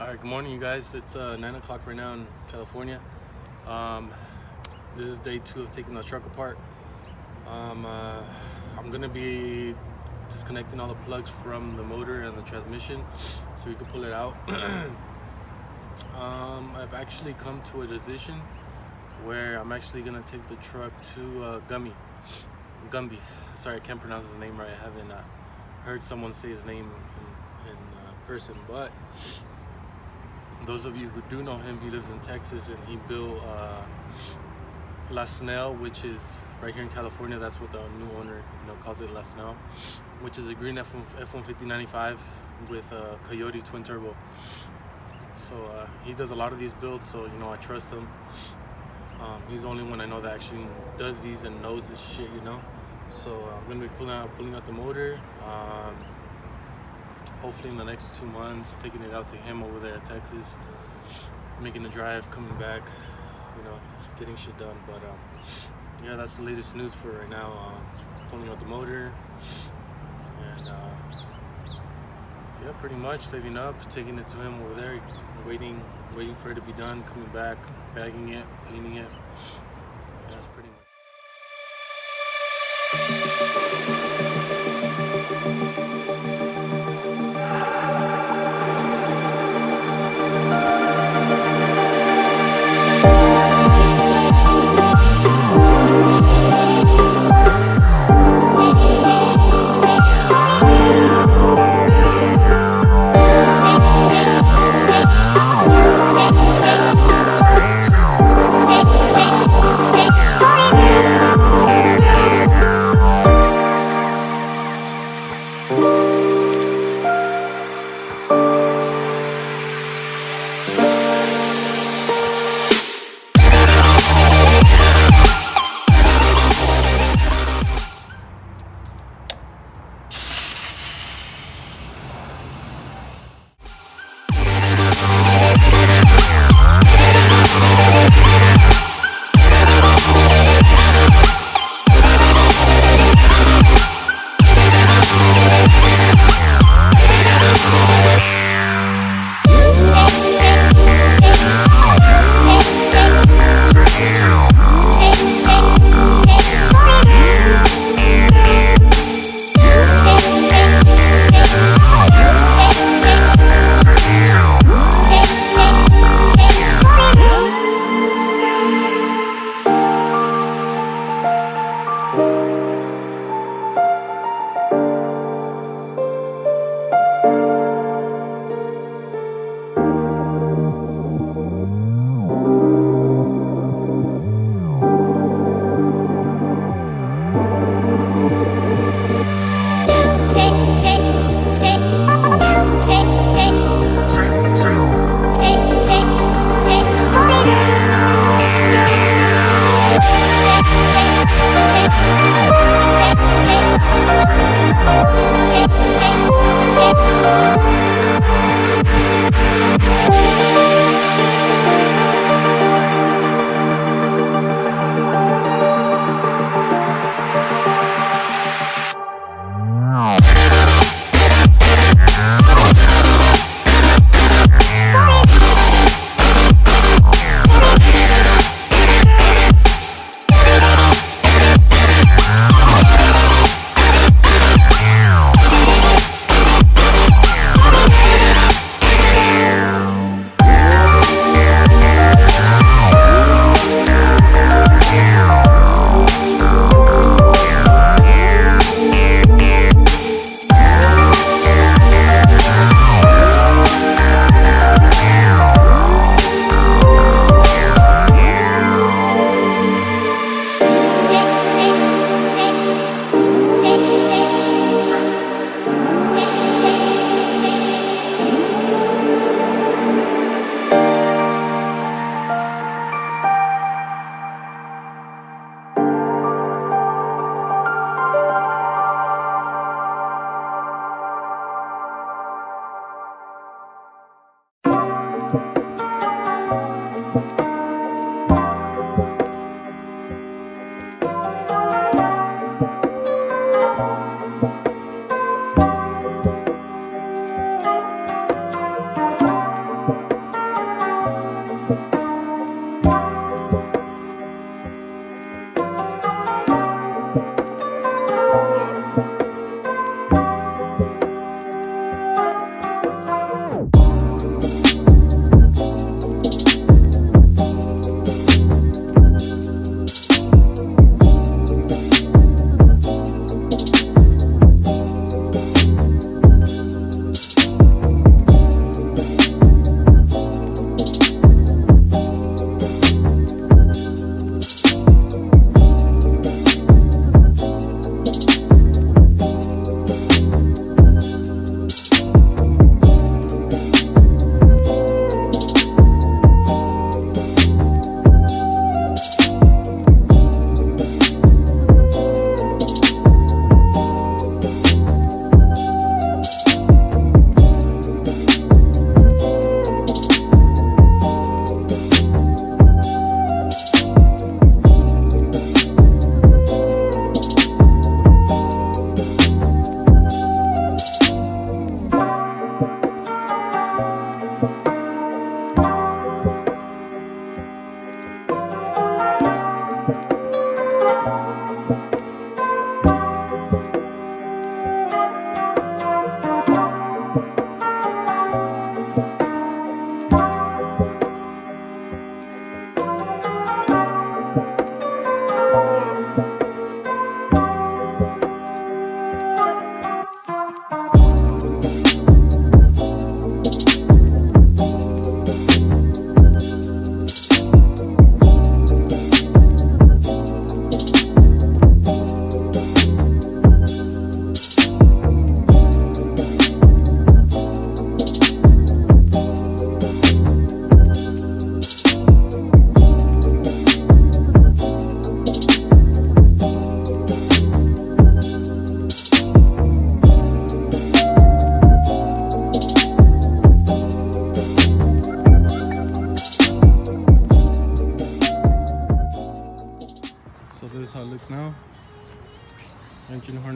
Alright, good morning, you guys. It's 9 o'clock right now in California. This is day 2 of taking the truck apart. I'm gonna be disconnecting all the plugs from the motor and the transmission so we can pull it out. I've actually come to a decision where I'm actually gonna take the truck to Gumby. Sorry, I can't pronounce his name right. I haven't heard someone say his name in person, but those of you who do know him, he lives in Texas, and he built La Snell, which is right here in California. That's what the new owner calls it, La Snell, which is a green F-150 95 with a Coyote twin turbo. So he does a lot of these builds, so I trust him. He's the only one I know that actually does these and knows his shit, So I'm gonna be pulling out the motor. Hopefully in the next 2 months, taking it out to him over there in Texas, making the drive, coming back, getting shit done. But yeah, that's the latest news for right now. Pulling out the motor, and yeah, pretty much saving up, taking it to him over there, waiting for it to be done, coming back, bagging it, painting it. Yeah, that's pretty much.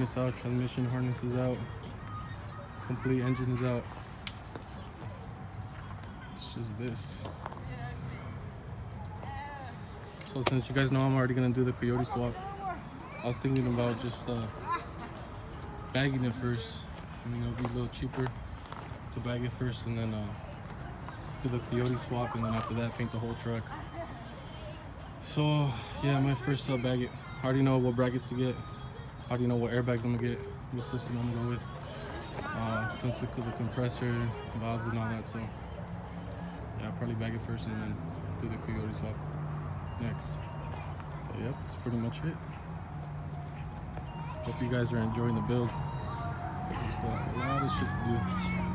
harness out, transmission harness is out, complete engine is out. It's just this. So since you guys know I'm already gonna do the coyote swap, I was thinking about just bagging it first. I mean, it'll be a little cheaper to bag it first and then do the coyote swap, and then after that paint the whole truck. So yeah, I might first bag it. I already know what brackets to get. I already know what airbags I'm gonna get, what system I'm gonna go with. Comes with the compressor, valves and all that. So yeah, I'll probably bag it first and then do the coyote swap next. But yep, that's pretty much it. Hope you guys are enjoying the build. There's still a lot of shit to do.